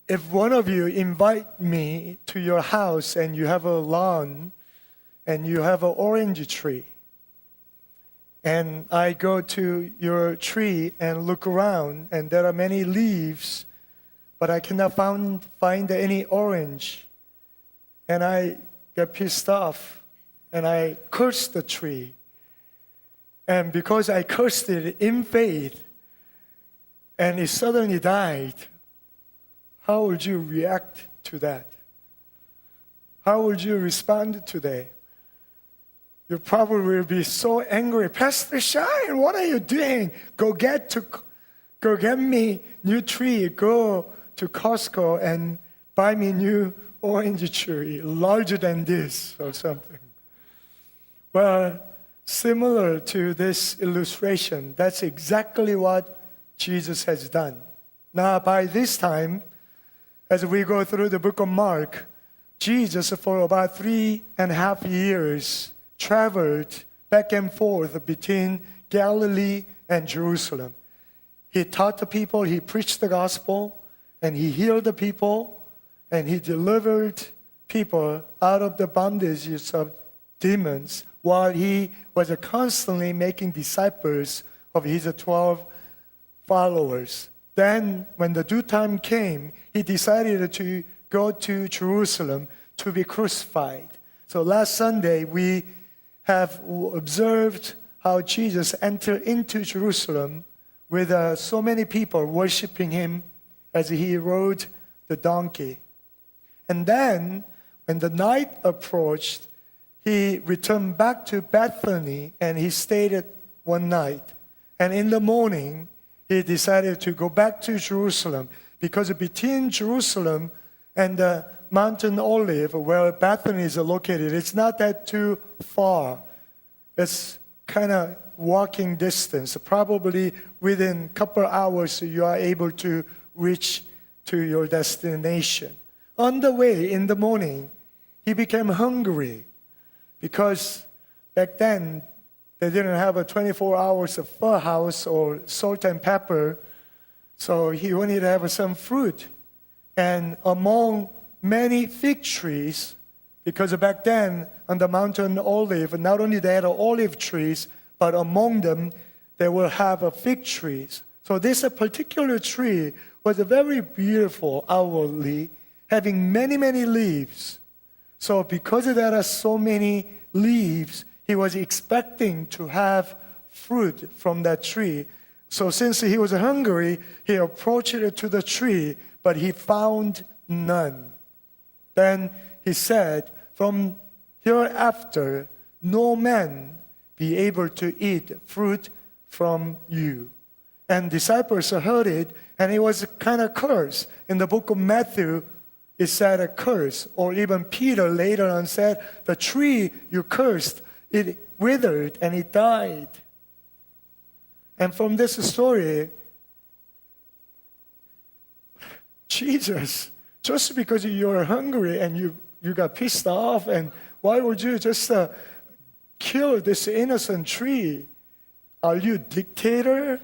if one of you invite me to your house and you have a lawn and you have an orange tree, and I go to your tree and look around and there are many leaves, but I cannot find any orange, and I get pissed off and I curse the tree. And because I cursed it in faith and it suddenly died, how would you react to that? How would you respond today? You probably will be so angry. Pastor Shine, what are you doing? Go get me new tree. Go to Costco and buy me new orange tree, larger than this or something. Well, similar to this illustration, that's exactly what Jesus has done. Now, by this time, as we go through the book of Mark, Jesus, for about 3.5 years, traveled back and forth between Galilee and Jerusalem. He taught the people, he preached the gospel, and he healed the people, and he delivered people out of the bondages of demons, while he was constantly making disciples of his 12 followers. Then, when the due time came, he decided to go to Jerusalem to be crucified. So last Sunday, we have observed how Jesus entered into Jerusalem with so many people worshiping him as he rode the donkey. And then, when the night approached, he returned back to Bethany and he stayed one night. And in the morning, he decided to go back to Jerusalem, because between Jerusalem and the Mountain Olive, where Bethany is located, it's not that too far. It's kind of walking distance. Probably within a couple hours, you are able to reach to your destination. On the way, in the morning, he became hungry, because back then, they didn't have a 24 hours of pho house or salt and pepper, so he wanted to have some fruit. And among many fig trees, because back then on the Mountain Olive, not only they had olive trees, but among them they will have fig trees. So this particular tree was very beautiful outwardly, having many, many leaves. So because there are so many leaves, he was expecting to have fruit from that tree. So since he was hungry, he approached it to the tree, but he found none. Then he said, "From hereafter, no man be able to eat fruit from you." And disciples heard it, and it was kind of cursed. In the book of Matthew, it said a curse, or even Peter later on said, "The tree you cursed, it withered and it died." And from this story, Jesus, just because you're hungry and you got pissed off, and why would you just kill this innocent tree? Are you a dictator?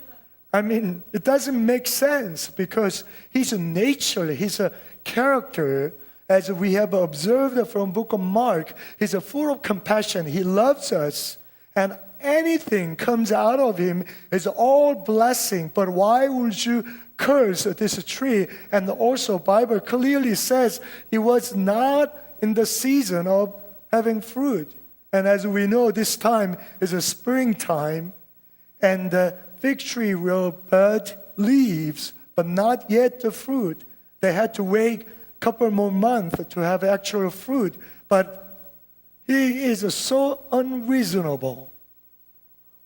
I mean, it doesn't make sense, because his nature, his character, as we have observed from book of Mark, he's full of compassion. He loves us, and anything comes out of him is all blessing. But why would you curse this tree? And also, Bible clearly says it was not in the season of having fruit. And as we know, this time is a springtime, and the fig tree will bud leaves, but not yet the fruit. They had to wait couple more months to have actual fruit, but he is so unreasonable.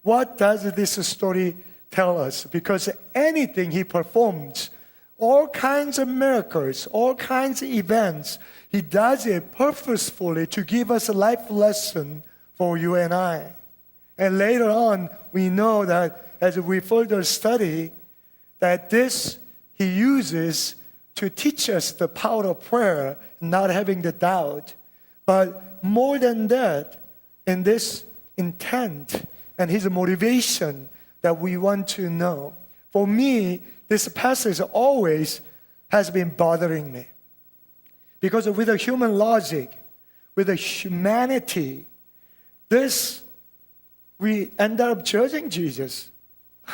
What does this story tell us? Because anything he performs, all kinds of miracles, all kinds of events, he does it purposefully to give us a life lesson for you and I. And later on, we know that as we further study, that this he uses to teach us the power of prayer, not having the doubt. But more than that, in this intent and his motivation that we want to know. For me, this passage always has been bothering me. Because with a human logic, with a humanity, we end up judging Jesus.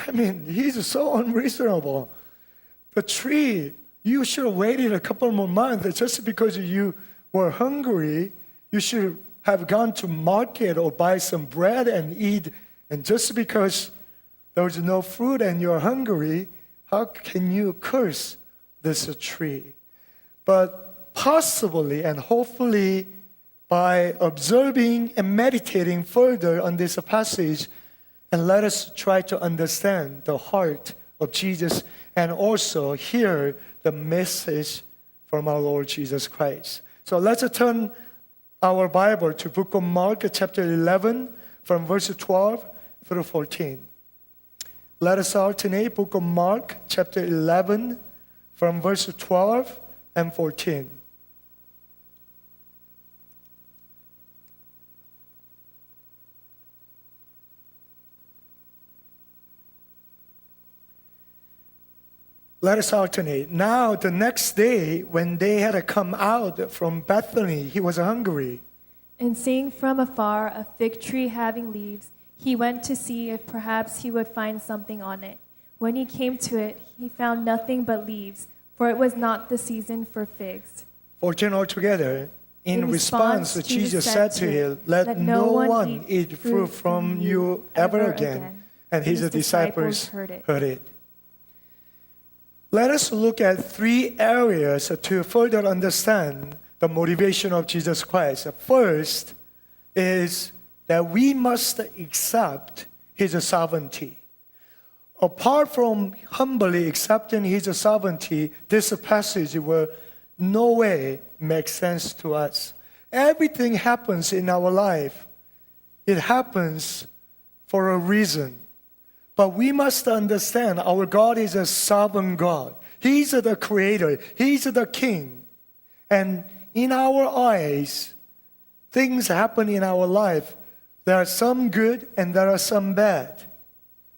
I mean, he's so unreasonable. The tree, you should have waited a couple more months just because you were hungry. You should have gone to market or buy some bread and eat. And just because there was no fruit and you're hungry, how can you curse this tree? But possibly and hopefully by observing and meditating further on this passage, and let us try to understand the heart of Jesus and also hear the message from our Lord Jesus Christ. So let's turn our Bible to book of Mark chapter 11 from verse 12 through 14. Let us alternate book of Mark chapter 11 from verse 12 and 14. Let us alternate. Now, the next day, when they had come out from Bethany, he was hungry. And seeing from afar a fig tree having leaves, he went to see if perhaps he would find something on it. When he came to it, he found nothing but leaves, for it was not the season for figs. 14 altogether. In response, Jesus said to him, "Let no one eat fruit from you ever again." And his disciples heard it. Let us look at three areas to further understand the motivation of Jesus Christ. First is that we must accept his sovereignty. Apart from humbly accepting his sovereignty, this passage will no way make sense to us. Everything happens in our life. It happens for a reason. But we must understand our God is a sovereign God. He's the creator. He's the king. And in our eyes, things happen in our life. There are some good and there are some bad.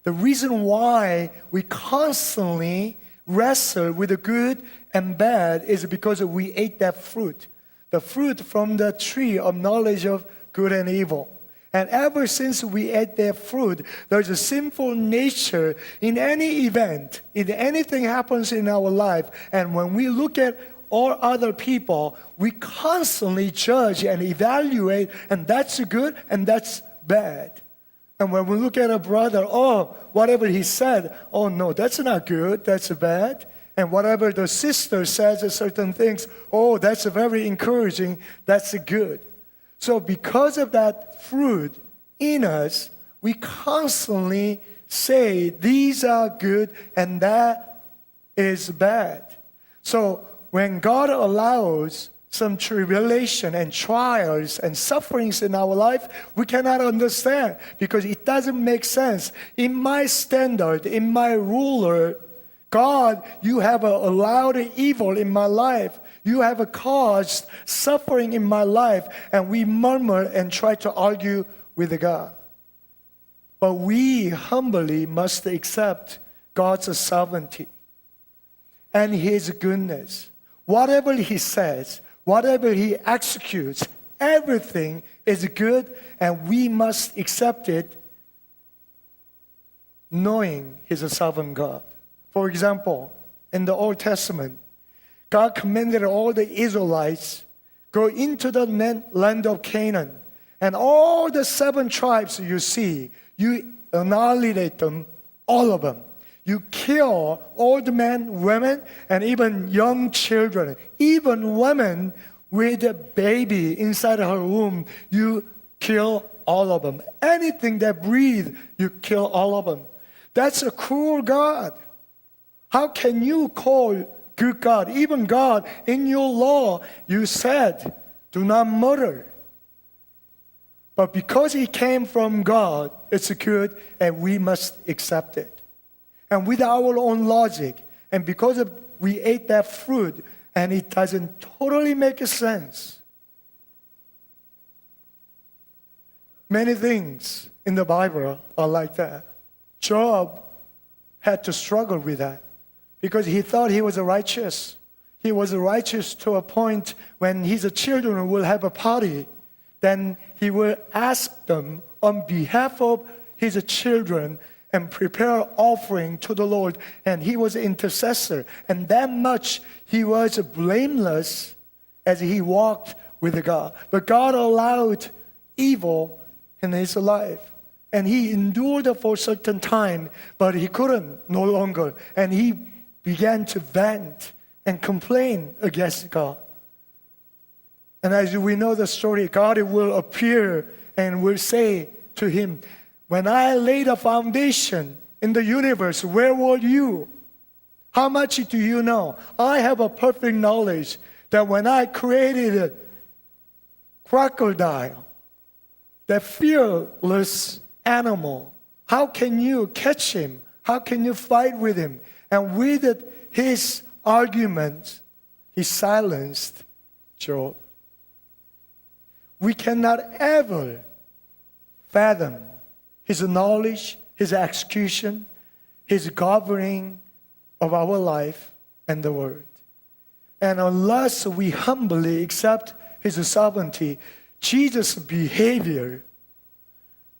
The reason why we constantly wrestle with the good and bad is because we ate that fruit. The fruit from the tree of knowledge of good and evil. And ever since we ate that fruit, there's a sinful nature in any event, in anything happens in our life. And when we look at all other people, we constantly judge and evaluate, and that's good and that's bad. And when we look at a brother, whatever he said, no, that's not good, that's bad. And whatever the sister says certain things, that's very encouraging, that's good. So because of that fruit in us, we constantly say these are good and that is bad. So when God allows some tribulation and trials and sufferings in our life, we cannot understand because it doesn't make sense. In my standard, in my ruler, God, you have allowed evil in my life. You have caused suffering in my life. And we murmur and try to argue with God. But we humbly must accept God's sovereignty and his goodness. Whatever he says, whatever he executes, everything is good and we must accept it knowing he's a sovereign God. For example, in the Old Testament, God commanded all the Israelites go into the land of Canaan. And all the 7 tribes you see, you annihilate them, all of them. You kill old men, women, and even young children. Even women with a baby inside her womb, you kill all of them. Anything that breathes, you kill all of them. That's a cruel God. How can you call good God? Even God, in your law, you said, do not murder. But because it came from God, it's good and we must accept it. And with our own logic, and because we ate that fruit, and it doesn't totally make sense. Many things in the Bible are like that. Job had to struggle with that because he thought he was righteous. he was righteous to a point when his children will have a party, then he will ask them on behalf of his children and prepare offering to the Lord. And he was an intercessor. And that much he was blameless as he walked with God. But God allowed evil in his life. And he endured for a certain time, but he couldn't no longer. And he began to vent and complain against God. And as we know the story, God will appear and will say to him, when I laid a foundation in the universe, where were you? How much do you know? I have a perfect knowledge that when I created a crocodile, that fearless animal, how can you catch him? How can you fight with him? And with his arguments, he silenced Job. We cannot ever fathom his knowledge, his execution, his governing of our life and the world. And unless we humbly accept his sovereignty, Jesus' behavior,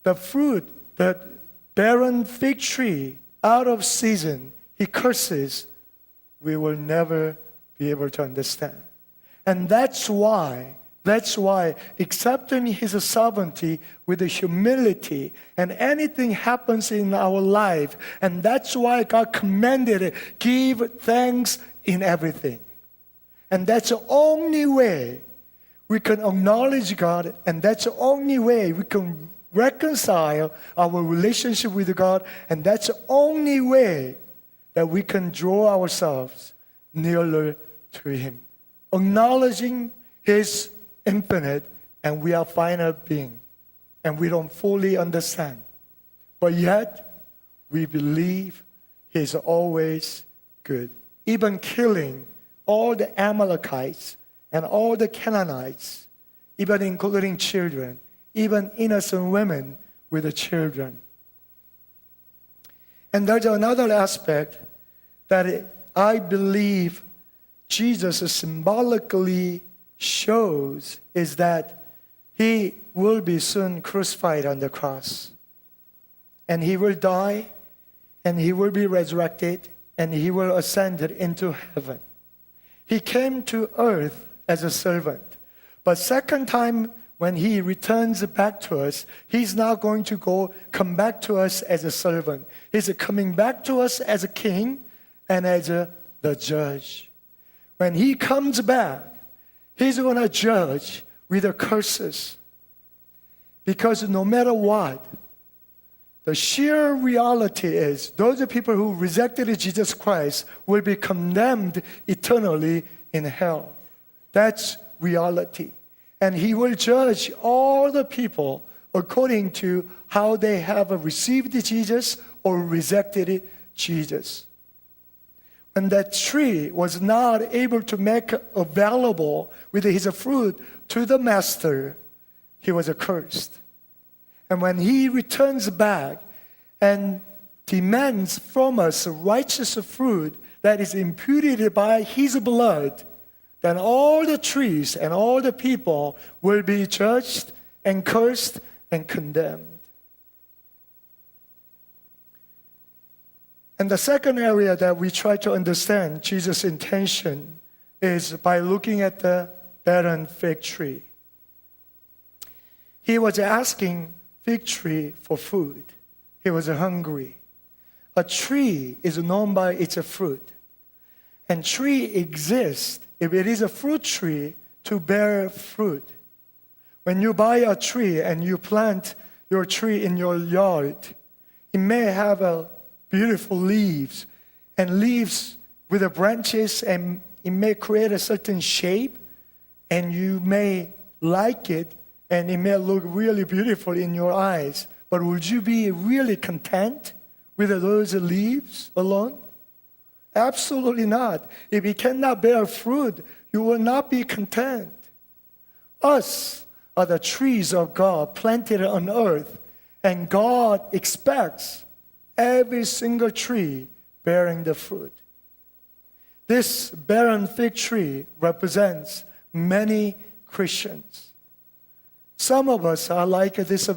the fruit, the barren fig tree, out of season, he curses, we will never be able to understand. And that's why accepting his sovereignty with humility, and anything happens in our life, and that's why God commanded it, give thanks in everything. And that's the only way we can acknowledge God, and that's the only way we can reconcile our relationship with God, and that's the only way that we can draw ourselves nearer to him. Acknowledging his infinite, and we are finite being, and we don't fully understand. But yet, we believe he's always good. Even killing all the Amalekites and all the Canaanites, even including children, even innocent women with the children. And there's another aspect that I believe Jesus symbolically shows, is that he will be soon crucified on the cross. And he will die, and he will be resurrected, and he will ascend into heaven. He came to earth as a servant. But second time when he returns back to us, he's not going to come back to us as a servant. He's coming back to us as a king and as the judge. When he comes back, he's going to judge with the curses. Because no matter what, the sheer reality is those people who rejected Jesus Christ will be condemned eternally in hell. That's reality. And he will judge all the people according to how they have received Jesus or rejected Jesus. And that tree was not able to make available with his fruit to the master, he was accursed. And when he returns back and demands from us righteous fruit that is imputed by his blood, then all the trees and all the people will be judged and cursed and condemned. And the second area that we try to understand Jesus' intention is by looking at the barren fig tree. He was asking fig tree for food. He was hungry. A tree is known by its fruit. And tree exists, if it is a fruit tree, to bear fruit. When you buy a tree and you plant your tree in your yard, it may have beautiful leaves, and leaves with the branches, and it may create a certain shape, and you may like it, and it may look really beautiful in your eyes. But would you be really content with those leaves alone? Absolutely not. If it cannot bear fruit, you will not be content. Us are the trees of God planted on earth, and God expects every single tree bearing the fruit. this barren fig tree represents many Christians. Some of us are like this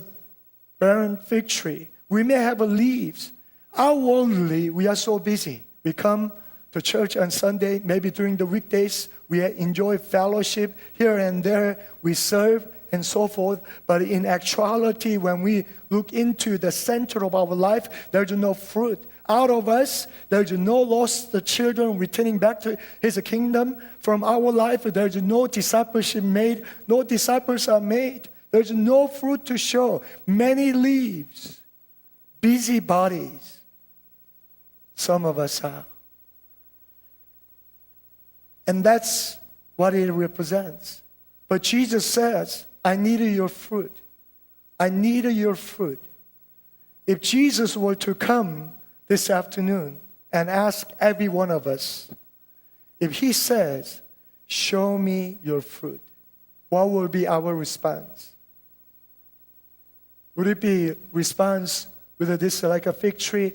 barren fig tree. We may have leaves. Outwardly, we are so busy. We come to church on Sunday, maybe during the weekdays, we enjoy fellowship here and there, we serve and so forth. But in actuality, when we look into the center of our life, there's no fruit. Out of us, there's no lost children returning back to His kingdom. From our life, there's no discipleship made. No disciples are made. There's no fruit to show. Many leaves, busy bodies. Some of us are. And that's what it represents. But Jesus says, I need your fruit. I need your fruit. If Jesus were to come this afternoon and ask every one of us, if He says, show me your fruit, what will be our response? Would it be response with this like a fig tree?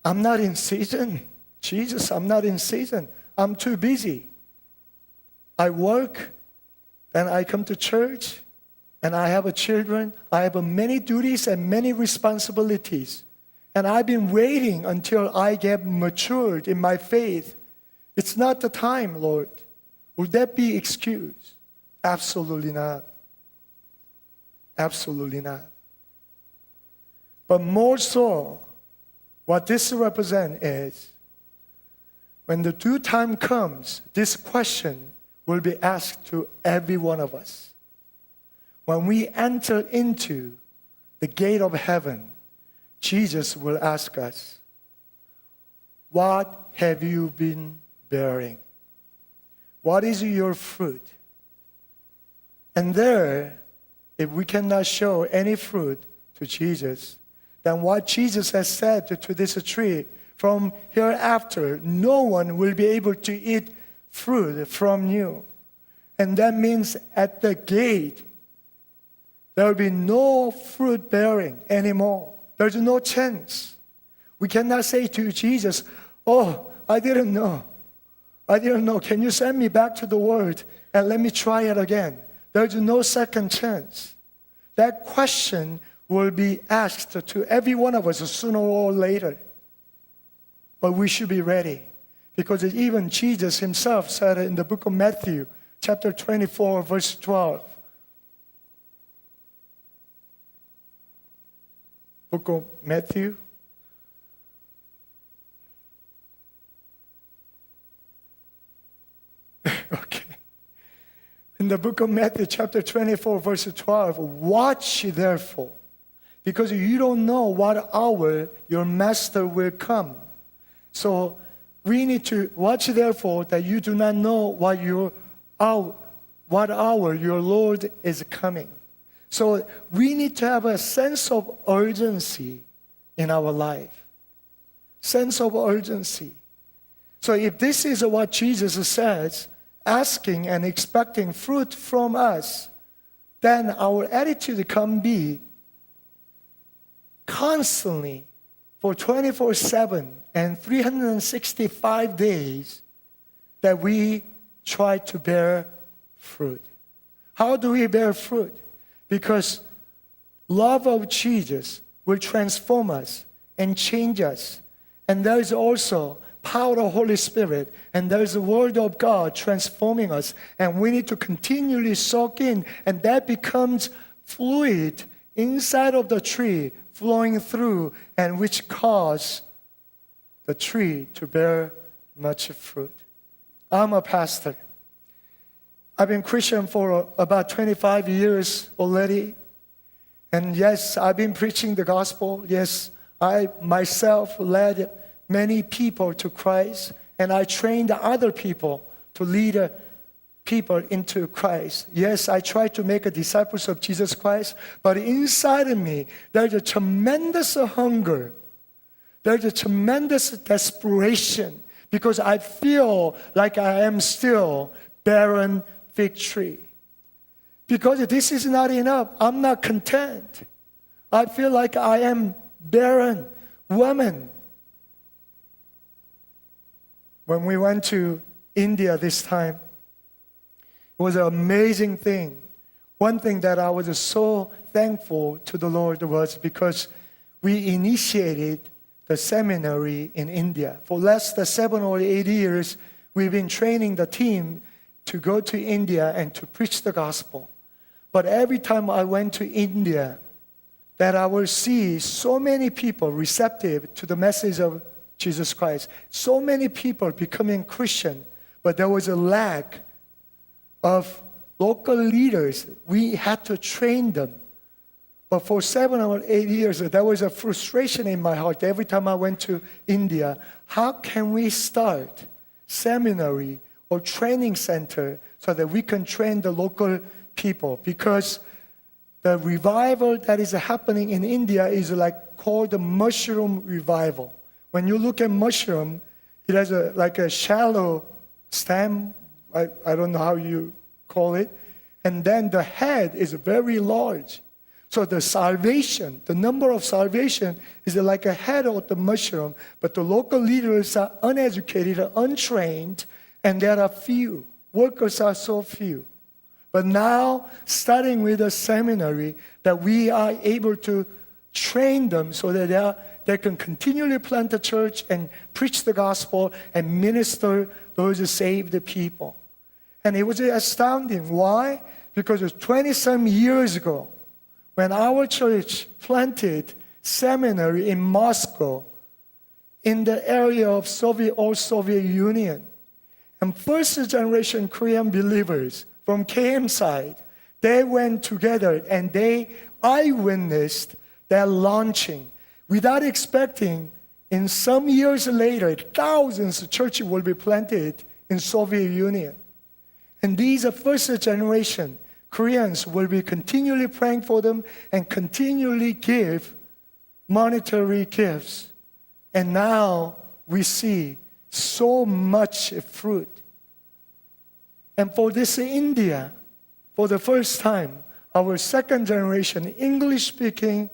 I'm not in season. Jesus, I'm not in season. I'm too busy. I work, and I come to church, and I have children. I have many duties and many responsibilities. And I've been waiting until I get matured in my faith. It's not the time, Lord. Would that be excuse? Absolutely not. Absolutely not. But more so, what this represents is, when the due time comes, this question will be asked to every one of us. When we enter into the gate of heaven, Jesus will ask us, what have you been bearing? What is your fruit? And there, if we cannot show any fruit to Jesus, then what Jesus has said to this tree, from hereafter, no one will be able to eat fruit from you. And that means at the gate, there will be no fruit bearing anymore. There's no chance. We cannot say to Jesus, oh, I didn't know. I didn't know. Can you send me back to the world and let me try it again? There's no second chance. That question will be asked to every one of us sooner or later. But we should be ready. Because even Jesus Himself said in the book of Matthew, chapter 24, verse 12. Book of Matthew. Okay. In the book of Matthew, chapter 24, verse 12, watch therefore, because you don't know what hour your master will come. So we need to watch therefore that you do not know what hour your Lord is coming. So we need to have a sense of urgency in our life. Sense of urgency. So if this is what Jesus says, asking and expecting fruit from us, then our attitude can be constantly for 24/7 and 365 days that we try to bear fruit. How do we bear fruit? Because love of Jesus will transform us and change us. And there is also power of the Holy Spirit, and there is the Word of God transforming us. And we need to continually soak in, and that becomes fluid inside of the tree, flowing through, and which cause the tree to bear much fruit. I'm a pastor. I've been Christian for about 25 years already. And yes, I've been preaching the gospel. Yes, I myself led many people to Christ. And I trained other people to lead people into Christ. Yes, I try to make disciples of Jesus Christ. But inside of me, there's a tremendous hunger. There's a tremendous desperation. Because I feel like I am still barren fig tree. Because this is not enough. I'm not content. I feel like I am barren woman. when we went to India this time, it was an amazing thing. One thing that I was so thankful to the Lord was because we initiated the seminary in India. For less than 7 or 8 years, we've been training the team to go to India and to preach the gospel. But every time I went to India, that I will see so many people receptive to the message of Jesus Christ. So many people becoming Christian, but there was a lack of local leaders. We had to train them. But for 7 or 8 years, there was a frustration in my heart every time I went to India. How can we start seminary or training center so that we can train the local people? Because the revival that is happening in India is like called the mushroom revival. When you look at mushroom, it has like a shallow stem. I don't know how you call it. And then the head is very large. So the salvation, the number of salvation is like a head of the mushroom. But the local leaders are uneducated, untrained, and there are few. Workers are so few. But now, starting with a seminary, that we are able to train them so that they can continually plant the church and preach the gospel and minister those saved people. And it was astounding. Why? Because it was 20-some years ago, when our church planted seminary in Moscow, in the area of old Soviet Union. And first generation Korean believers from KM side, they went together and they eyewitnessed their launching. Without expecting, in some years later, thousands of churches will be planted in Soviet Union. And these are first generation Koreans will be continually praying for them and continually give monetary gifts. And now we see so much fruit. And for this India, for the first time, our second generation English-speaking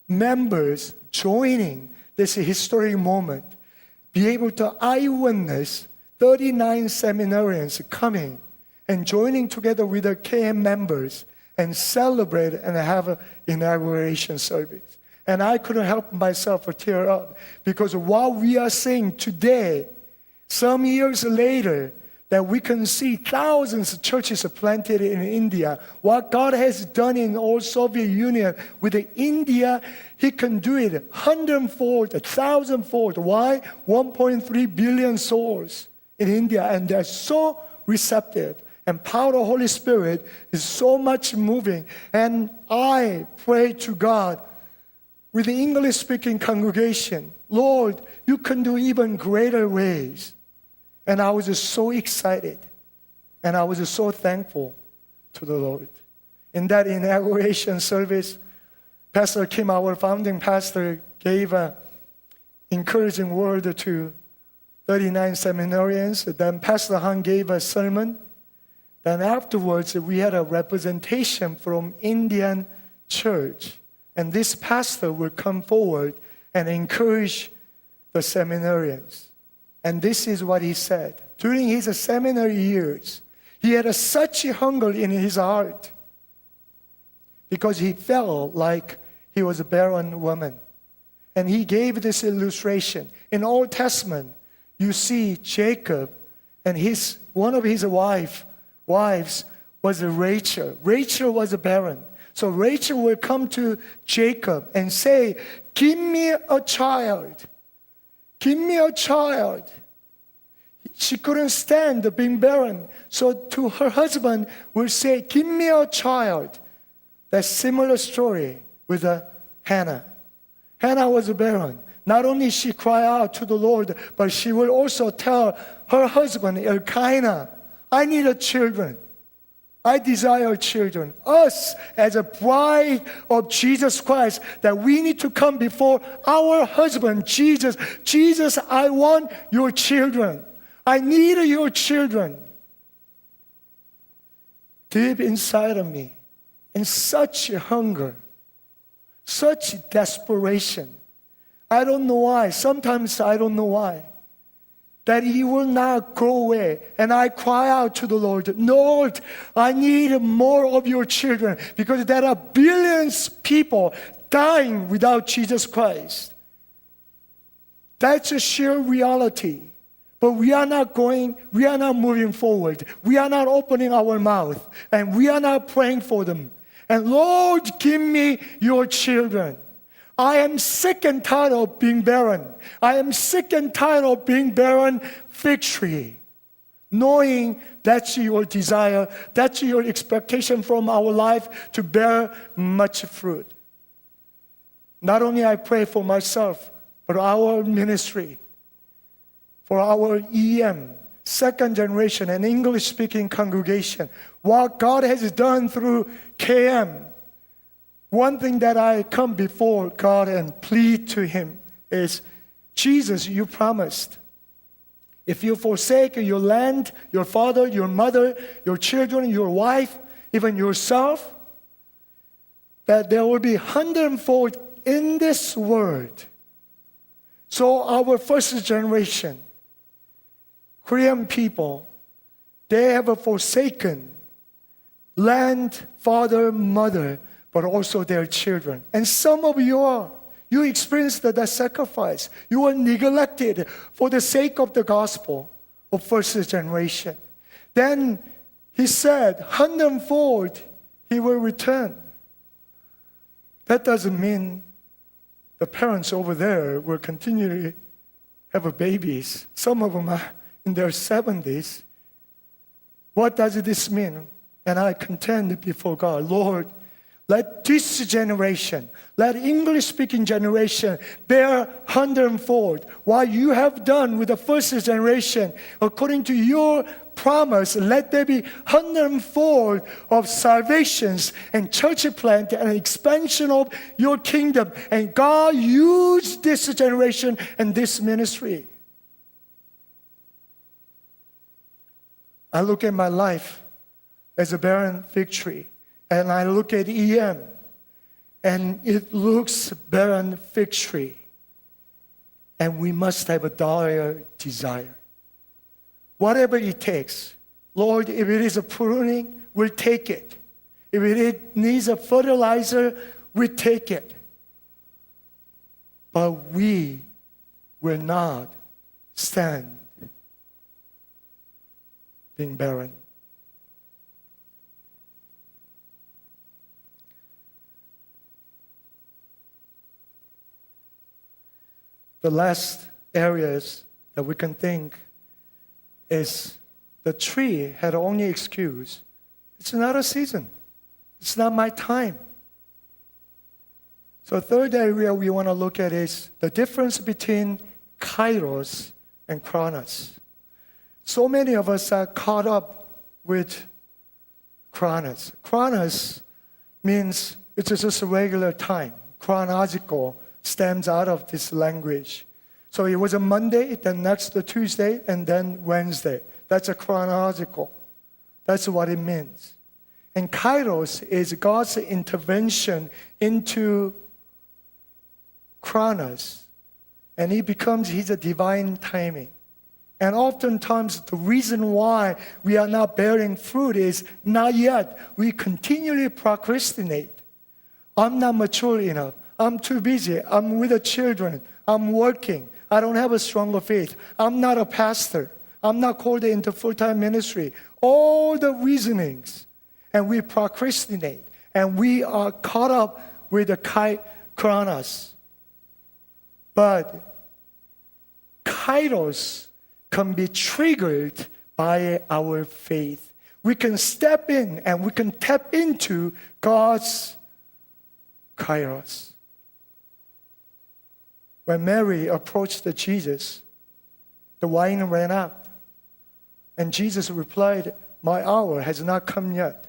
members joining this historic moment, be able to eyewitness 39 seminarians coming and joining together with the KM members and celebrate and have an inauguration service. And I couldn't help myself but tear up, because what we are seeing today, some years later, that we can see thousands of churches planted in India. What God has done in old Soviet Union with India, He can do it 100-fold, 1,000-fold. Why? 1.3 billion souls in India, and they're so receptive. And power of the Holy Spirit is so much moving. And I pray to God with the English-speaking congregation, Lord, you can do even greater ways. And I was just so excited. And I was just so thankful to the Lord. In that inauguration service, Pastor Kim, our founding pastor, gave an encouraging word to 39 seminarians. Then Pastor Han gave a sermon. Then afterwards, we had a representation from Indian church. And this pastor would come forward and encourage the seminarians. And this is what he said. During his seminary years, he had such a hunger in his heart because he felt like he was a barren woman. And he gave this illustration. In Old Testament, you see Jacob and one of his wives was Rachel. Rachel was barren. So Rachel will come to Jacob and say, give me a child. Give me a child. She couldn't stand being barren. So to her husband will say, give me a child. That similar story with Hannah. Hannah was barren. Not only she cried out to the Lord, but she will also tell her husband, Elkanah, I need a children. I desire children. Us, as a bride of Jesus Christ, that we need to come before our husband, Jesus. Jesus, I want your children. I need your children. Deep inside of me, in such hunger, such desperation. I don't know why. Sometimes I don't know why. that He will not go away. And I cry out to the Lord, Lord, I need more of your children because there are billions of people dying without Jesus Christ. That's a sheer reality. But we are not moving forward. We are not opening our mouth. And we are not praying for them. And Lord, give me your children. I am sick and tired of being barren. I am sick and tired of being barren fig tree. Knowing that's your desire, that's your expectation from our life to bear much fruit. Not only I pray for myself, but our ministry, for our EM, second generation and English-speaking congregation, what God has done through KM. One thing that I come before God and plead to Him is, Jesus, you promised, if you forsake your land, your father, your mother, your children, your wife, even yourself, that there will be hundredfold in this world. So our first generation, Korean people, they have forsaken land, father, mother, but also their children. And some of you experienced that sacrifice. You were neglected for the sake of the gospel of first generation. Then He said, hundredfold He will return. That doesn't mean the parents over there will continually have babies. Some of them are in their 70s. What does this mean? And I contend before God, Lord, let this generation, let English-speaking generation bear hundredfold what you have done with the first generation. According to your promise, let there be hundredfold of salvations and church plant and expansion of your kingdom. And God used this generation and this ministry. I look at my life as a barren fig tree. And I look at EM, and it looks barren fig tree. And we must have a dire desire. Whatever it takes. Lord, if it is a pruning, we'll take it. If it needs a fertilizer, we'll take it. But we will not stand being barren. The last areas that we can think is the tree had only excuse. It's not a season. It's not my time. So third area we want to look at is the difference between kairos and chronos. So many of us are caught up with chronos. Chronos means it's just a regular time. Chronological stems out of this language. So it was a Monday, then next a Tuesday, and then Wednesday. That's a chronological. That's what it means. And kairos is God's intervention into chronos. And it becomes His divine timing. And oftentimes the reason why we are not bearing fruit is not yet. We continually procrastinate. I'm not mature enough. I'm too busy. I'm with the children. I'm working. I don't have a stronger faith. I'm not a pastor. I'm not called into full-time ministry. All the reasonings. And we procrastinate. And we are caught up with the chronos. But kairos can be triggered by our faith. We can step in and we can tap into God's kairos. When Mary approached Jesus, the wine ran out. And Jesus replied, "My hour has not come yet."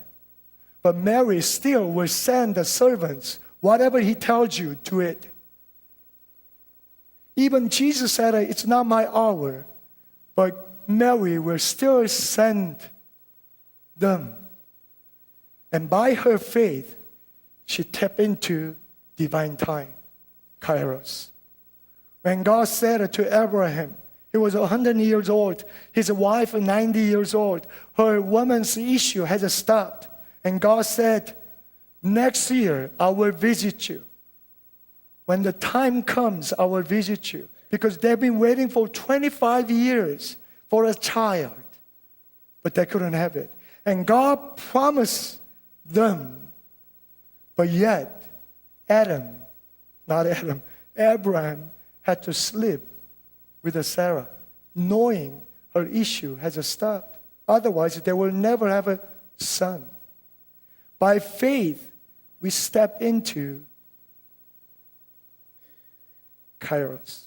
But Mary still will send the servants. Whatever He tells you, do it. Even Jesus said, "It's not my hour." But Mary will still send them. And by her faith, she tapped into divine time, kairos. When God said to Abraham, He was 100 years old. His wife, 90 years old. Her woman's issue has stopped. And God said, next year, I will visit you. When the time comes, I will visit you. Because they've been waiting for 25 years for a child. But they couldn't have it. And God promised them. But yet, Abraham had to sleep with Sarah, knowing her issue has stopped. Otherwise, they will never have a son. By faith, we step into Kairos.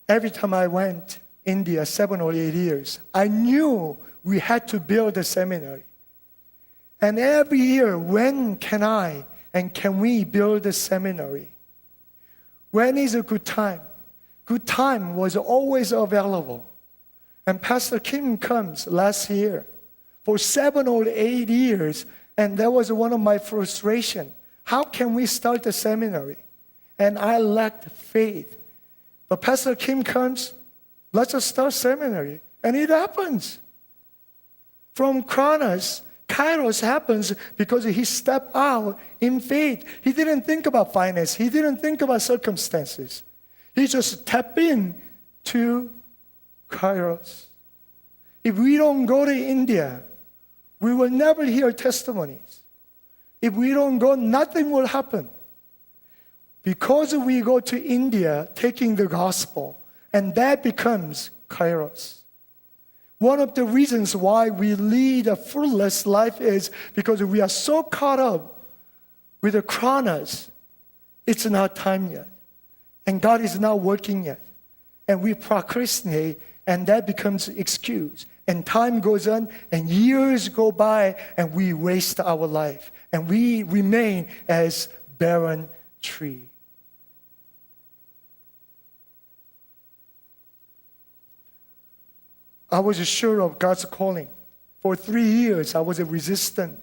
Every time I went India 7 or 8 years, I knew we had to build a seminary. And every year, when can I and can we build a seminary? When is a good time? Good time was always available. And Pastor Kim comes last year for 7 or 8 years, and that was one of my frustration. How can we start a seminary? And I lacked faith. But Pastor Kim comes, let's just start seminary. And it happens. From Kairos happens because he stepped out in faith. He didn't think about finance. He didn't think about circumstances. He just tapped in to Kairos. If we don't go to India, we will never hear testimonies. If we don't go, nothing will happen. Because we go to India taking the gospel, and that becomes Kairos. One of the reasons why we lead a fruitless life is because we are so caught up with the chronos. It's not time yet. And God is not working yet. And we procrastinate, and that becomes an excuse. And time goes on, and years go by, and we waste our life. And we remain as barren tree. I was sure of God's calling. For 3 years, I was resistant.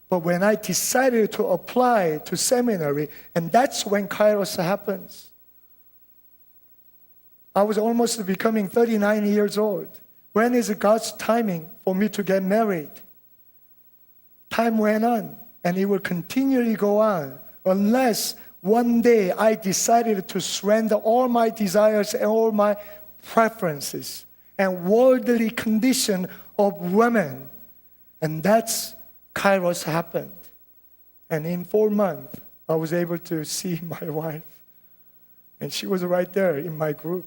But when I decided to apply to seminary, and that's when Kairos happens. I was almost becoming 39 years old. When is God's timing for me to get married? Time went on, and it will continually go on unless one day I decided to surrender all my desires and all my preferences and worldly condition of women. And that's Kairos happened. And in 4 months, I was able to see my wife. And she was right there in my group.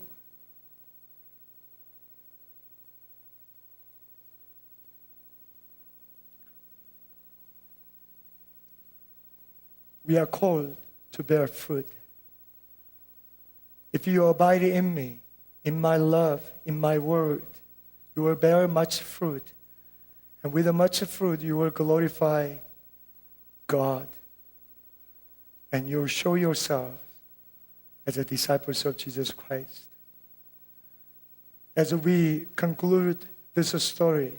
We are called to bear fruit. If you abide in me, in my love, in my word, you will bear much fruit. And with much fruit, you will glorify God. And you will show yourself as a disciples of Jesus Christ. As we conclude this story,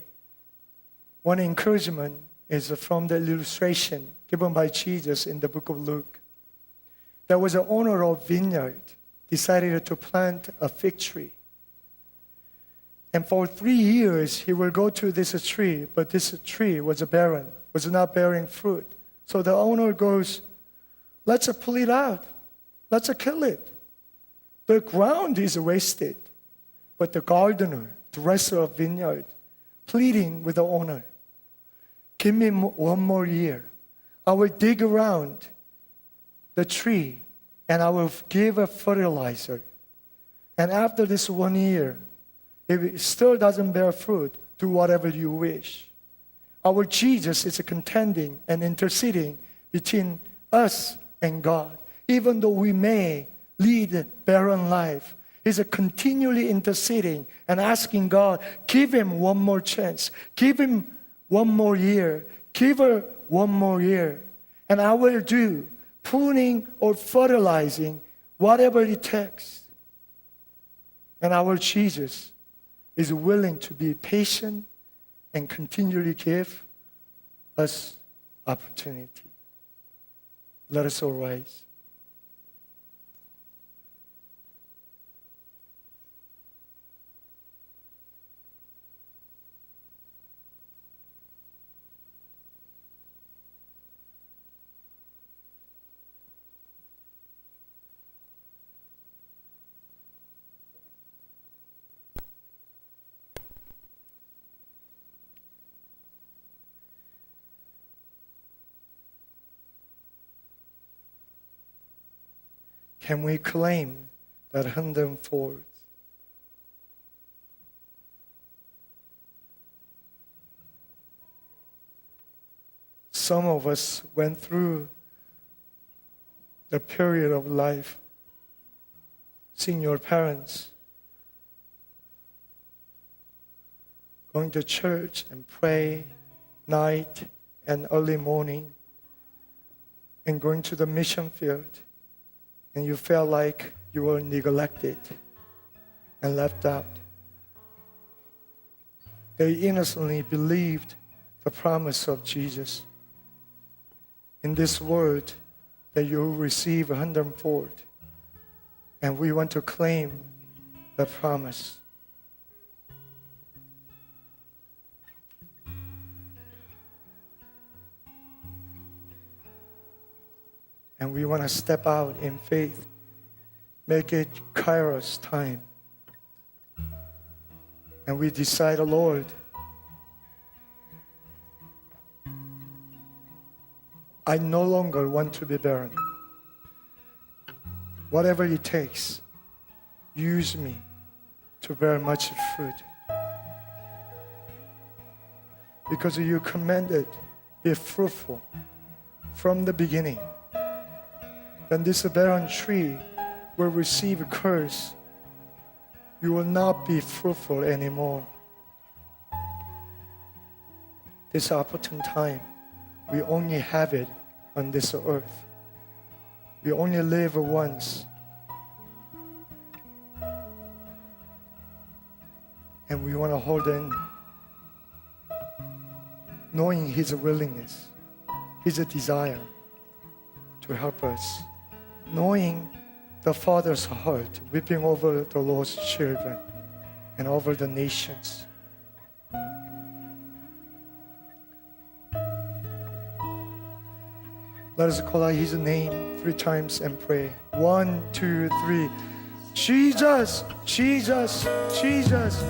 one encouragement is from the illustration given by Jesus in the book of Luke. There was an owner of vineyard decided to plant a fig tree. And for 3 years, he will go to this tree, but this tree was barren, was not bearing fruit. So the owner goes, let's pull it out. Let's kill it. The ground is wasted. But the gardener, dresser of vineyard, pleading with the owner, give me 1 more year. I will dig around the tree and I will give a fertilizer. And after this 1 year, if it still doesn't bear fruit, do whatever you wish. Our Jesus is contending and interceding between us and God. Even though we may lead a barren life, He's continually interceding and asking God, give him 1 more chance. Give him 1 more year. Give her 1 more year. And I will do pruning or fertilizing, whatever it takes. And our Jesus is willing to be patient and continually give us opportunity. Let us all rise. can we claim that hundredfold? Some of us went through the period of life, seeing your parents going to church and pray night and early morning, and going to the mission field, and you felt like you were neglected and left out. They innocently believed the promise of Jesus. In this world, that you will receive 100-fold. And we want to claim the promise. And we want to step out in faith. Make it Kairos time. And we decide, Lord, I no longer want to be barren. Whatever it takes, use me to bear much fruit. Because you commanded, be fruitful from the beginning. Then this barren tree will receive a curse. You will not be fruitful anymore. This opportune time, we only have it on this earth. We only live once. And we want to hold in, knowing His willingness, His desire to help us, knowing the Father's heart, weeping over the lost children and over the nations. Let us call out His name 3 times and pray. 1, 2, 3. Jesus, Jesus, Jesus.